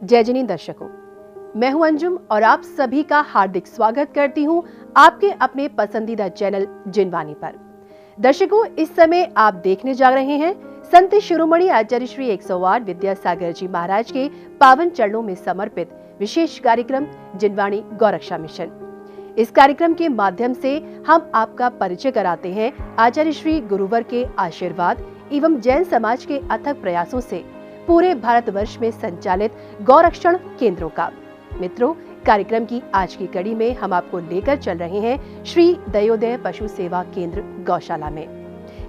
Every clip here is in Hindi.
जय जनी दर्शकों, मैं हूं अंजुम और आप सभी का हार्दिक स्वागत करती हूं आपके अपने पसंदीदा चैनल जिनवाणी पर। दर्शकों, इस समय आप देखने जा रहे हैं संत शिरोमणि आचार्य श्री 108 विद्यासागर जी महाराज के पावन चरणों में समर्पित विशेष कार्यक्रम जिनवाणी गौरक्षा मिशन। इस कार्यक्रम के माध्यम से हम आपका परिचय कराते हैं आचार्य श्री गुरुवर के आशीर्वाद एवं जैन समाज के अथक प्रयासों से पूरे भारतवर्ष में संचालित गौरक्षण केंद्रों का। मित्रों, कार्यक्रम की आज की कड़ी में हम आपको लेकर चल रहे हैं श्री दयोदय पशु सेवा केंद्र गौशाला में।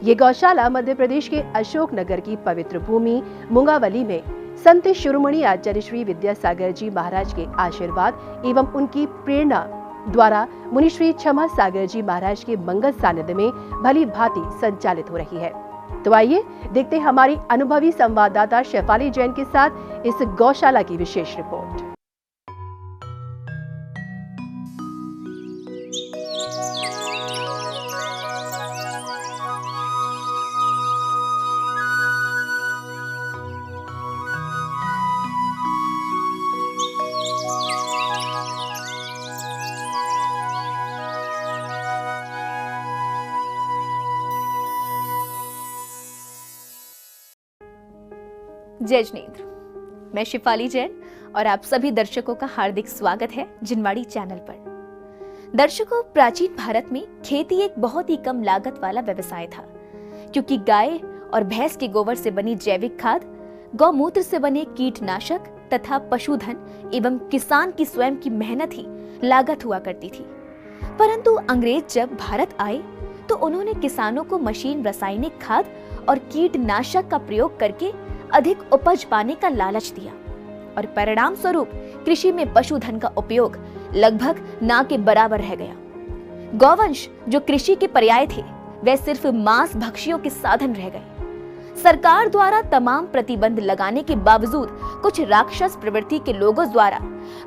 ये गौशाला मध्य प्रदेश के अशोक नगर की पवित्र भूमि मुंगावली में संत शिरोमणि आचार्य श्री विद्यासागर जी महाराज के आशीर्वाद एवं उनकी प्रेरणा द्वारा मुनि श्री क्षमा सागर जी महाराज के मंगल सानिध्य में भली भांति संचालित हो रही है। तो आइए देखते हैं हमारी अनुभवी संवाददाता शेफाली जैन के साथ इस गौशाला की विशेष रिपोर्ट। जय जिनेंद्र, मैं शेफाली जैन और आप सभी दर्शकों का हार्दिक स्वागत है जिनवाणी चैनल पर। दर्शकों, प्राचीन भारत में खेती एक बहुत ही कम लागत वाला व्यवसाय था, क्योंकि गाय और भैंस के गोबर से बनी जैविक खाद, गौमूत्र से बने कीटनाशक तथा पशुधन एवं किसान की स्वयं की मेहनत ही लागत हुआ करती थी। परंतु अंग्रेज जब भारत आए तो उन्होंने किसानों को मशीन रासायनिक खाद और कीटनाशक का प्रयोग करके अधिक उपज पाने का लालच दिया और परिणाम स्वरूप कृषि में पशुधन का उपयोग लगभग ना के बराबर रह गया। गौवंश जो कृषि के पर्याय थे, वे सिर्फ मांस भक्षियों के साधन रह गए। सरकार द्वारा तमाम प्रतिबंध लगाने के बावजूद कुछ राक्षस प्रवृत्ति के लोगों द्वारा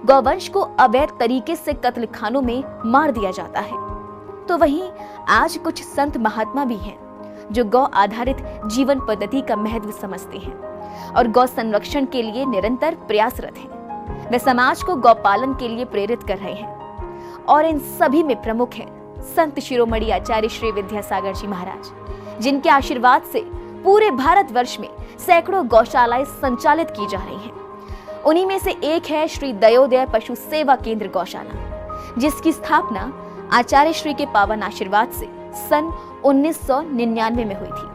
गौवंश को अवैध तरीके से कत्ल खानों में मार दिया जाता है। तो वहीं आज कुछ संत महात्मा भी हैं जो गौ आधारित जीवन पद्धति का महत्व समझते हैं और गौ संरक्षण के लिए निरंतर प्रयासरत हैं। वे समाज को गौपालन के लिए प्रेरित कर रहे हैं और इन सभी में प्रमुख हैं संत शिरोमणि आचार्य श्री विद्यासागर जी महाराज, जिनके आशीर्वाद से पूरे भारतवर्ष में सैकड़ों गौशालाएं संचालित की जा रही हैं। उन्हीं में से एक है श्री दयोदय पशु सेवा केंद्र गौशाला, जिसकी स्थापना आचार्य श्री के पावन आशीर्वाद से सन 1999 में हुई थी।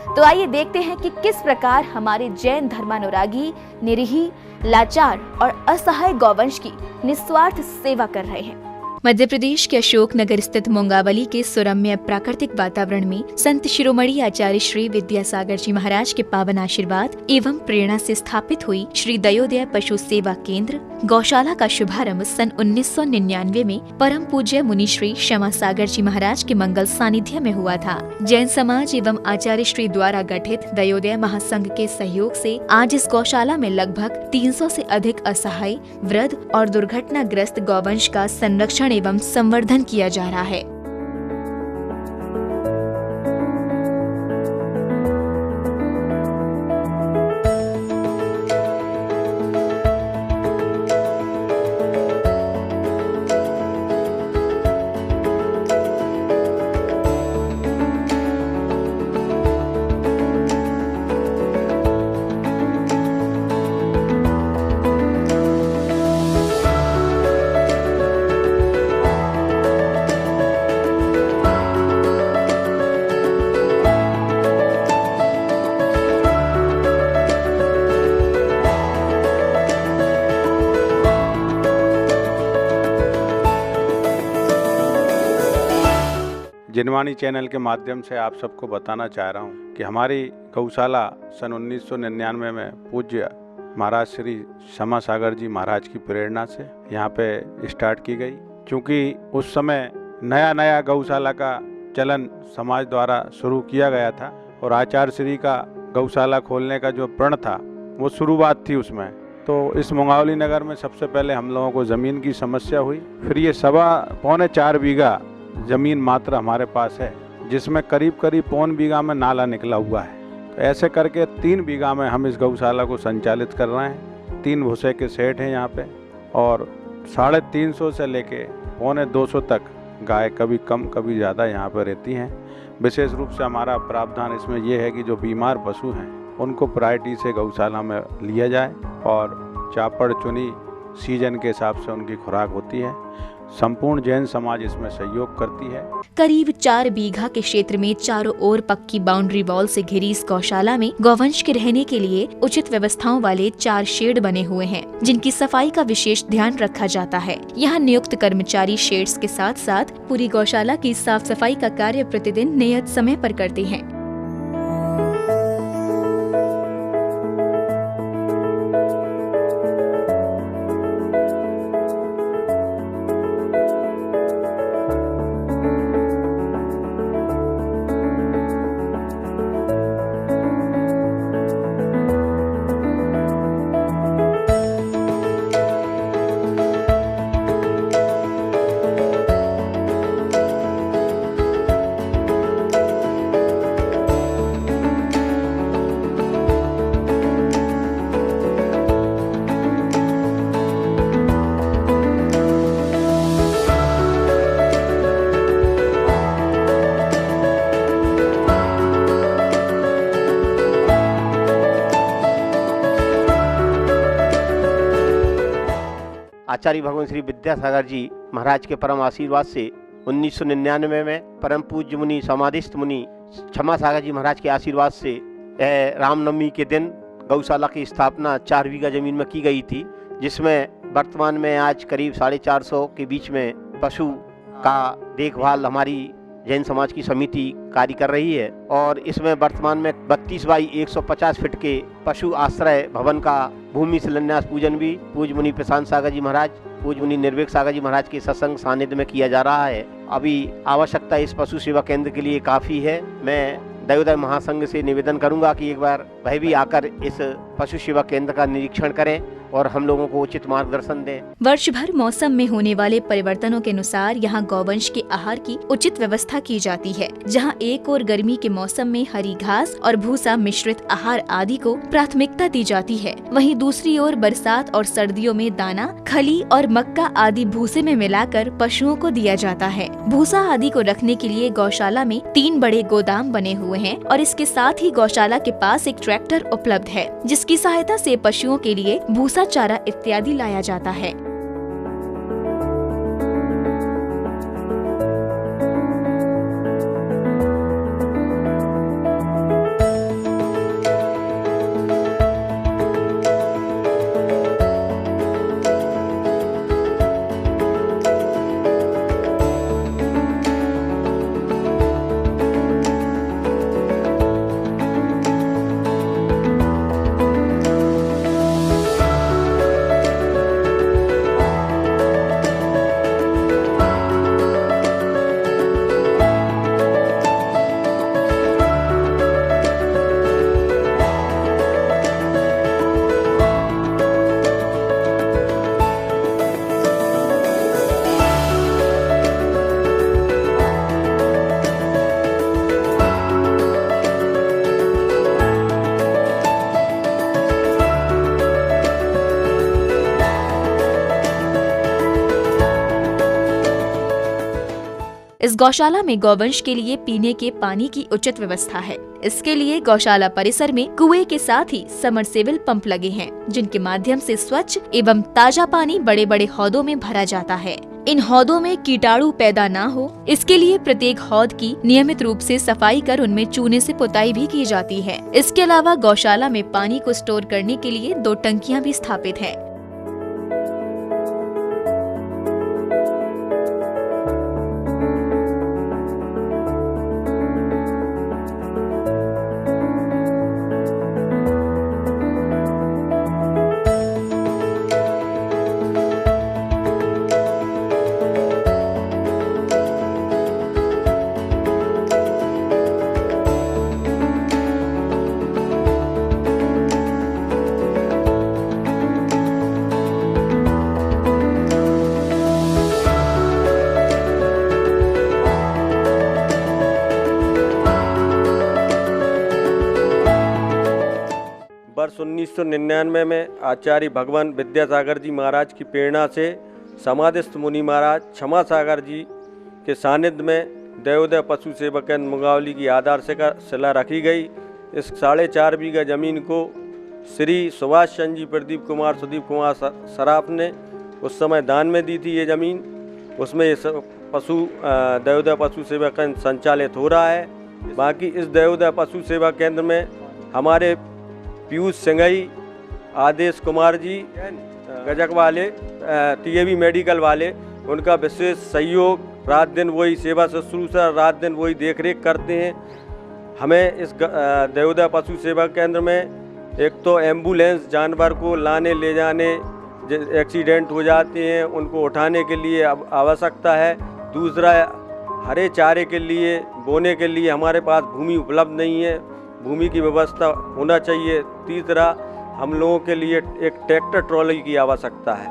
तो आइए देखते हैं कि किस प्रकार हमारे जैन धर्मानुरागी निरीही, लाचार और असहाय गौवंश की निस्वार्थ सेवा कर रहे हैं। मध्य प्रदेश के अशोक नगर स्थित मुंगावली के सुरम्य प्राकृतिक वातावरण में संत शिरोमणि आचार्य श्री विद्यासागर जी महाराज के पावन आशीर्वाद एवं प्रेरणा से स्थापित हुई श्री दयोदय पशु सेवा केंद्र गौशाला का शुभारंभ सन 1999 में परम पूज्य मुनि श्री क्षमा सागर जी महाराज के मंगल सानिध्य में हुआ था। जैन समाज एवं आचार्य श्री द्वारा गठित दयोदय महासंघ के सहयोग से आज इस गौशाला में लगभग 300 से अधिक असहाय, वृद्ध और दुर्घटनाग्रस्त गौवंश का संरक्षण एवं संवर्धन किया जा रहा है। जिनवाणी चैनल के माध्यम से आप सबको बताना चाह रहा हूँ कि हमारी गौशाला सन 1999 में पूज्य महाराज श्री क्षमा सागर जी महाराज की प्रेरणा से यहाँ पे स्टार्ट की गई। क्योंकि उस समय नया नया गौशाला का चलन समाज द्वारा शुरू किया गया था और आचार्य श्री का गौशाला खोलने का जो प्रण था वो शुरुआत थी उसमें। तो इस मुंगावली नगर में सबसे पहले हम लोगों को ज़मीन की समस्या हुई। फिर ये 4.25 बीघा ज़मीन मात्र हमारे पास है, जिसमें करीब 1.25 बीघा में नाला निकला हुआ है। तो ऐसे करके 3 बीघा में हम इस गौशाला को संचालित कर रहे हैं 3 भूसे के सेट हैं यहाँ पे, और 350 से लेके 250 तक गाय कभी कम कभी ज़्यादा यहाँ पर रहती हैं। विशेष रूप से हमारा प्रावधान इसमें यह है कि जो बीमार पशु हैं उनको प्रायोरिटी से गौशाला में लिया जाए, और चापड़ चुनी सीजन के हिसाब से उनकी खुराक होती है। संपूर्ण जैन समाज इसमें सहयोग करती है। करीब 4 बीघा के क्षेत्र में चारों ओर पक्की बाउंड्री वॉल से घिरी इस गौशाला में गौवंश के रहने के लिए उचित व्यवस्थाओं वाले 4 शेड बने हुए हैं, जिनकी सफाई का विशेष ध्यान रखा जाता है। यहाँ नियुक्त कर्मचारी शेड्स के साथ साथ पूरी गौशाला की साफ सफाई का कार्य प्रतिदिन नियत समय पर करते हैं। आचार्य भगवान श्री विद्यासागर जी महाराज के परम आशीर्वाद से 1999 में परम पूज्य मुनि समाधिस्थ मुनि क्षमा सागर जी महाराज के आशीर्वाद से रामनवमी के दिन गौशाला की स्थापना 4 बीघा जमीन में की गई थी, जिसमें वर्तमान में आज करीब 450 के बीच में पशु का देखभाल हमारी जैन समाज की समिति कार्य कर रही है। और इसमें वर्तमान में 32 बाई 150 फीट के पशु आश्रय भवन का भूमि शिलान्यास पूजन भी पूज्य मुनि प्रशांत सागर जी महाराज, पूज्य मुनि निर्वेक सागर जी महाराज के सत्संग सानिध्य में किया जा रहा है। अभी आवश्यकता इस पशु सेवा केंद्र के लिए काफी है। मैं दयोदय महासंघ से निवेदन करूंगा कि एक बार वह भी आकर इस पशु सेवा केंद्र का निरीक्षण करें और हम लोगों को उचित मार्गदर्शन दें। वर्ष भर मौसम में होने वाले परिवर्तनों के अनुसार यहाँ गौवंश के आहार की उचित व्यवस्था की जाती है, जहाँ एक और गर्मी के मौसम में हरी घास और भूसा मिश्रित आहार आदि को प्राथमिकता दी जाती है, वहीं दूसरी ओर बरसात और सर्दियों में दाना, खली और मक्का आदि भूसे में मिलाकर पशुओं को दिया जाता है। भूसा आदि को रखने के लिए गौशाला में 3 बड़े गोदाम बने हुए हैं और इसके साथ ही गौशाला के पास एक ट्रैक्टर उपलब्ध है, जिसकी सहायता से पशुओं के लिए भूसा, चारा इत्यादि लाया जाता है। इस गौशाला में गौवंश के लिए पीने के पानी की उचित व्यवस्था है। इसके लिए गौशाला परिसर में कुएं के साथ ही समरसेबल पंप लगे हैं, जिनके माध्यम से स्वच्छ एवं ताजा पानी बड़े बड़े हौदों में भरा जाता है। इन हौदों में कीटाणु पैदा ना हो, इसके लिए प्रत्येक हौद की नियमित रूप से सफाई कर उनमें चूने से पुताई भी की जाती है। इसके अलावा गौशाला में पानी को स्टोर करने के लिए 2 टंकियां भी स्थापित है। 1999 में आचार्य भगवान विद्यासागर जी महाराज की प्रेरणा से समाधिस्थ मुनि महाराज क्षमा सागर जी के सानिध्य में देवोदय पशु सेवा केंद्र मुंगावली की आधारशिला रखी गई। इस 4.5 बीघा जमीन को श्री सुभाष चंद्र जी प्रदीप कुमार सुदीप कुमार सराफ ने उस समय दान में दी थी। ये ज़मीन उसमें देवोदय पशु सेवा केंद्र संचालित हो रहा है। बाकी इस देवोदय पशु सेवा केंद्र में हमारे पीयूष सिंघई, आदेश कुमार जी गजक वाले, टीएवी मेडिकल वाले, उनका विशेष सहयोग, रात दिन वही सेवा शुश्रूषा, रात दिन वही देखरेख करते हैं। हमें इस देवोदय पशु सेवा केंद्र में एक तो एम्बुलेंस जानवर को लाने ले जाने, एक्सीडेंट हो जाते हैं उनको उठाने के लिए आवश्यकता है। दूसरा, हरे चारे के लिए बोने के लिए हमारे पास भूमि उपलब्ध नहीं है, भूमि की व्यवस्था होना चाहिए। तीसरा, हम लोगों के लिए एक ट्रैक्टर ट्रॉली की आवश्यकता है,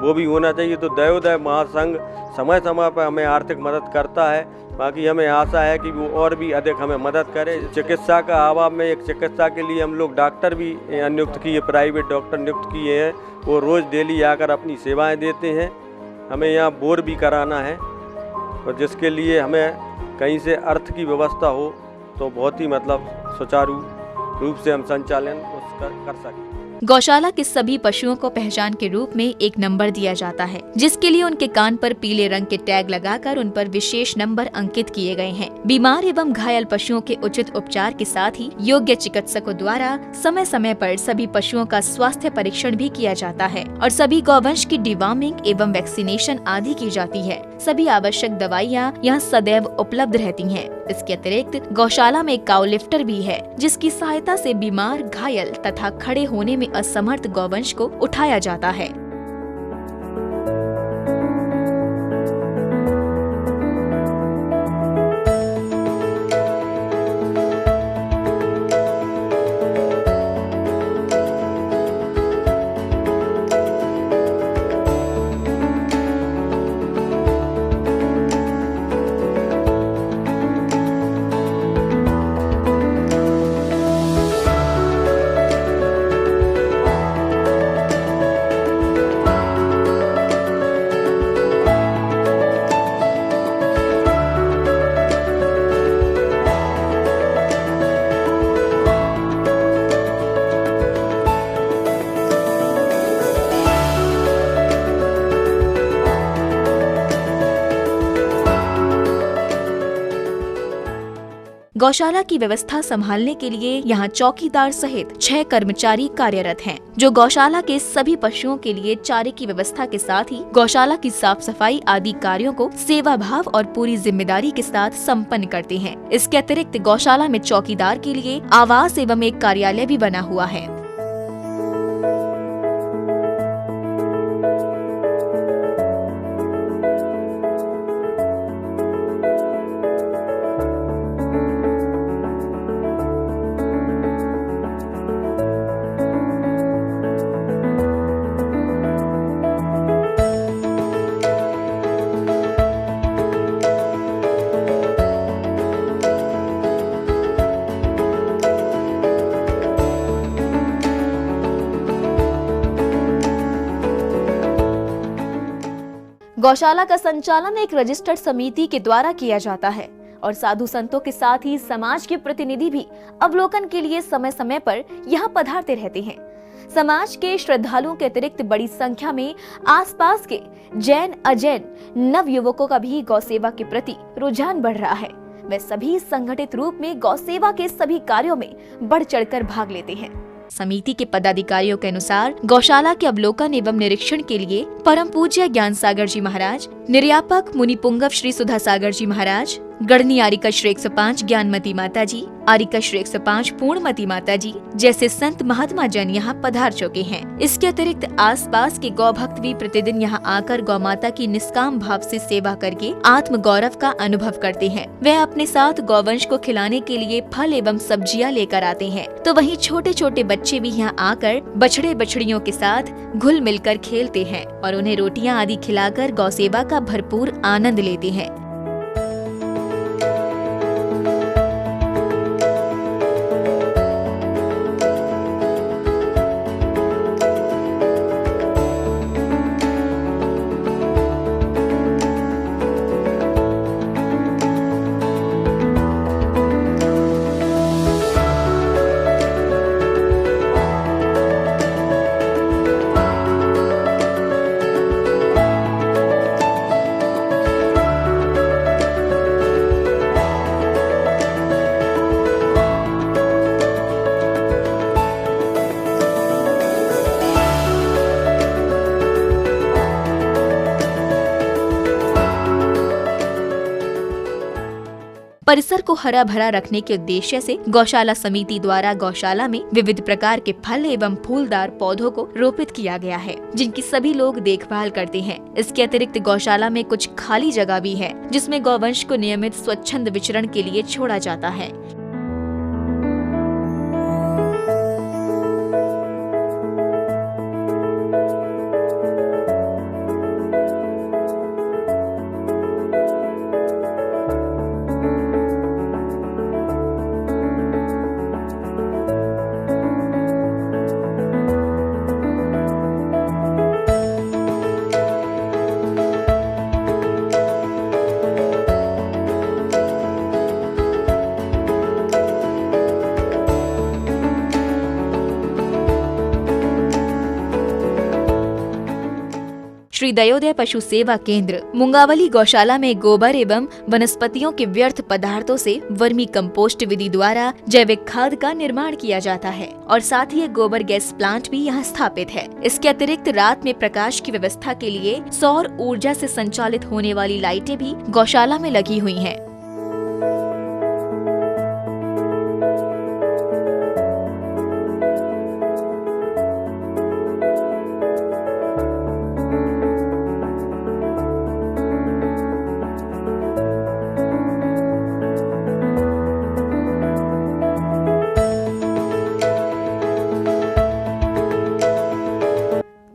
वो भी होना चाहिए। तो देवोदय महासंघ समय समय पर हमें आर्थिक मदद करता है। बाकी हमें आशा है कि वो और भी अधिक हमें मदद करे। चिकित्सा का अभाव में एक चिकित्सा के लिए हम लोग डॉक्टर भी नियुक्त किए, प्राइवेट डॉक्टर नियुक्त किए हैं। वो रोज़ डेली आकर अपनी सेवाएं देते हैं। हमें यहाँ बोर भी कराना है, और जिसके लिए हमें कहीं से अर्थ की व्यवस्था हो तो बहुत ही सुचारू रूप से हम संचालन कर सकें। गौशाला के सभी पशुओं को पहचान के रूप में एक नंबर दिया जाता है, जिसके लिए उनके कान पर पीले रंग के टैग लगाकर उन पर विशेष नंबर अंकित किए गए हैं। बीमार एवं घायल पशुओं के उचित उपचार के साथ ही योग्य चिकित्सकों द्वारा समय समय पर सभी पशुओं का स्वास्थ्य परीक्षण भी किया जाता है और सभी गौवंश की डिवॉर्मिंग एवं वैक्सीनेशन आदि की जाती है। सभी आवश्यक दवाइयाँ यहाँ सदैव उपलब्ध रहती हैं। इसके अतिरिक्त गौशाला में काउ लिफ्टर भी है, जिसकी सहायता से बीमार, घायल तथा खड़े होने में असमर्थ गौवंश को उठाया जाता है। गौशाला की व्यवस्था संभालने के लिए यहाँ चौकीदार सहित 6 कर्मचारी कार्यरत हैं, जो गौशाला के सभी पशुओं के लिए चारे की व्यवस्था के साथ ही गौशाला की साफ सफाई आदि कार्यों को सेवा भाव और पूरी जिम्मेदारी के साथ संपन्न करते हैं। इसके अतिरिक्त गौशाला में चौकीदार के लिए आवास एवं एक कार्यालय भी बना हुआ है। गौशाला का संचालन एक रजिस्टर्ड समिति के द्वारा किया जाता है और साधु संतों के साथ ही समाज के प्रतिनिधि भी अवलोकन के लिए समय समय पर यहाँ पधारते रहते हैं। समाज के श्रद्धालुओं के अतिरिक्त बड़ी संख्या में आसपास के जैन अजैन नव युवकों का भी गौसेवा के प्रति रुझान बढ़ रहा है। वे सभी संगठित रूप में गौसेवा के सभी कार्यों में बढ़ चढ़कर भाग लेते हैं। समिति के पदाधिकारियों के अनुसार गौशाला के अवलोकन एवं निरीक्षण के लिए परम पूज्य ज्ञान सागर जी महाराज, निर्यापक मुनि पुंगव श्री सुधा सागर जी महाराज, गढ़नी आरिका श्री 105 ज्ञानमती माता जी, आरिका श्री 105 पूर्णमती माता जी जैसे संत महात्मा जन यहाँ पधार चुके हैं। इसके अतिरिक्त आसपास के गौ भक्त भी प्रतिदिन यहाँ आकर गौ माता की निष्काम भाव से सेवा करके आत्म गौरव का अनुभव करते हैं। वे अपने साथ गौवंश को खिलाने के लिए फल एवं सब्जियां लेकर आते हैं, तो वहीं छोटे छोटे बच्चे भी यहाँ आकर बछड़े बछड़ियों के साथ घुल मिलकर खेलते हैं और उन्हें रोटियां आदि खिलाकर गौसेवा का भरपूर आनंद लेते हैं। परिसर को हरा भरा रखने के उद्देश्य से गौशाला समिति द्वारा गौशाला में विविध प्रकार के फल एवं फूलदार पौधों को रोपित किया गया है, जिनकी सभी लोग देखभाल करते हैं। इसके अतिरिक्त गौशाला में कुछ खाली जगह भी है, जिसमें गौवंश को नियमित स्वच्छंद विचरण के लिए छोड़ा जाता है। श्री दयोदय पशु सेवा केंद्र मुंगावली गौशाला में गोबर एवं वनस्पतियों के व्यर्थ पदार्थों से वर्मी कंपोस्ट विधि द्वारा जैविक खाद का निर्माण किया जाता है और साथ ही एक गोबर गैस प्लांट भी यहाँ स्थापित है। इसके अतिरिक्त रात में प्रकाश की व्यवस्था के लिए सौर ऊर्जा से संचालित होने वाली लाइटें भी गौशाला में लगी हुई हैं।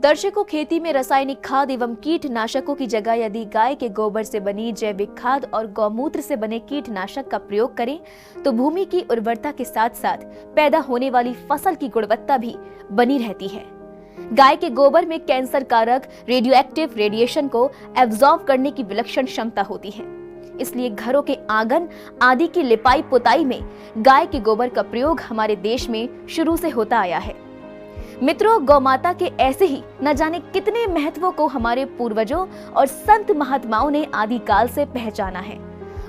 दर्शकों, खेती में रासायनिक खाद एवं कीटनाशकों की जगह यदि गाय के गोबर से बनी जैविक खाद और गौमूत्र से बने कीटनाशक का प्रयोग करें तो भूमि की उर्वरता के साथ साथ पैदा होने वाली फसल की गुणवत्ता भी बनी रहती है। गाय के गोबर में कैंसर कारक रेडियोएक्टिव रेडिएशन को एब्जॉर्ब करने की विलक्षण क्षमता होती है, इसलिए घरों के आंगन आदि की लिपाई पुताई में गाय के गोबर का प्रयोग हमारे देश में शुरू से होता आया है। मित्रों, गौ माता के ऐसे ही न जाने कितने महत्वों को हमारे पूर्वजों और संत महात्माओं ने आदिकाल से पहचाना है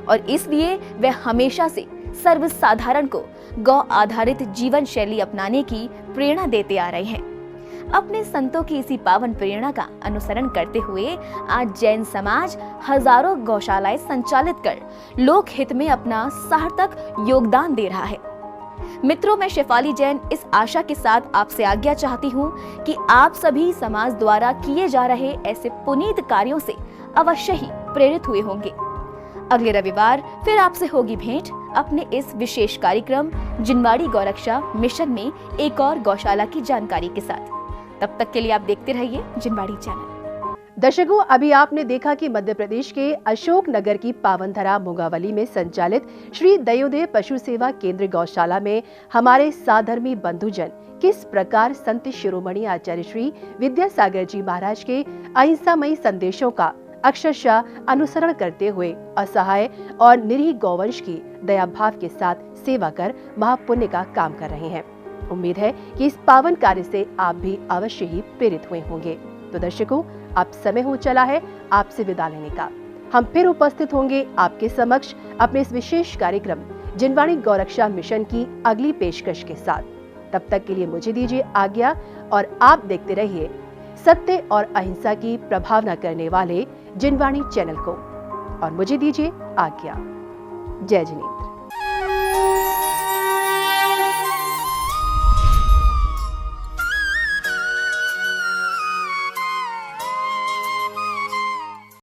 और इसलिए वे हमेशा से सर्वसाधारण को गौ आधारित जीवन शैली अपनाने की प्रेरणा देते आ रहे हैं। अपने संतों की इसी पावन प्रेरणा का अनुसरण करते हुए आज जैन समाज हजारों गौशालाएं संचालित कर लोक हित में अपना सार्थक योगदान दे रहा है। मित्रों, मैं शेफाली जैन इस आशा के साथ आपसे आज्ञा चाहती हूँ कि आप सभी समाज द्वारा किए जा रहे ऐसे पुनीत कार्यों से अवश्य ही प्रेरित हुए होंगे। अगले रविवार फिर आपसे होगी भेंट अपने इस विशेष कार्यक्रम जिनवाड़ी गौरक्षा मिशन में एक और गौशाला की जानकारी के साथ। तब तक के लिए आप देखते रहिए जिनवाड़ी चैनल। दर्शकों, अभी आपने देखा कि मध्य प्रदेश के अशोकनगर की पावनधरा मुंगावली में संचालित श्री दयोदय पशु सेवा केंद्र गौशाला में हमारे साधर्मी बंधुजन किस प्रकार संत शिरोमणि आचार्य श्री विद्यासागर जी महाराज के अहिंसामयी संदेशों का अक्षरशः अनुसरण करते हुए असहाय और निरीह गौवंश की दया भाव के साथ सेवा कर महापुण्य का काम कर रहे हैं। उम्मीद है कि इस पावन कार्य से आप भी अवश्य ही प्रेरित हुए होंगे। तो दर्शकों, अब समय हो चला है आपसे विदा लेने का। हम फिर उपस्थित होंगे आपके समक्ष अपने इस विशेष कार्यक्रम जिनवाड़ी गौरक्षा मिशन की अगली पेशकश के साथ। तब तक के लिए मुझे दीजिए आज्ञा और आप देखते रहिए सत्य और अहिंसा की प्रभावना करने वाले जिनवाड़ी चैनल को। और मुझे दीजिए आज्ञा। जय जिनेंद्र।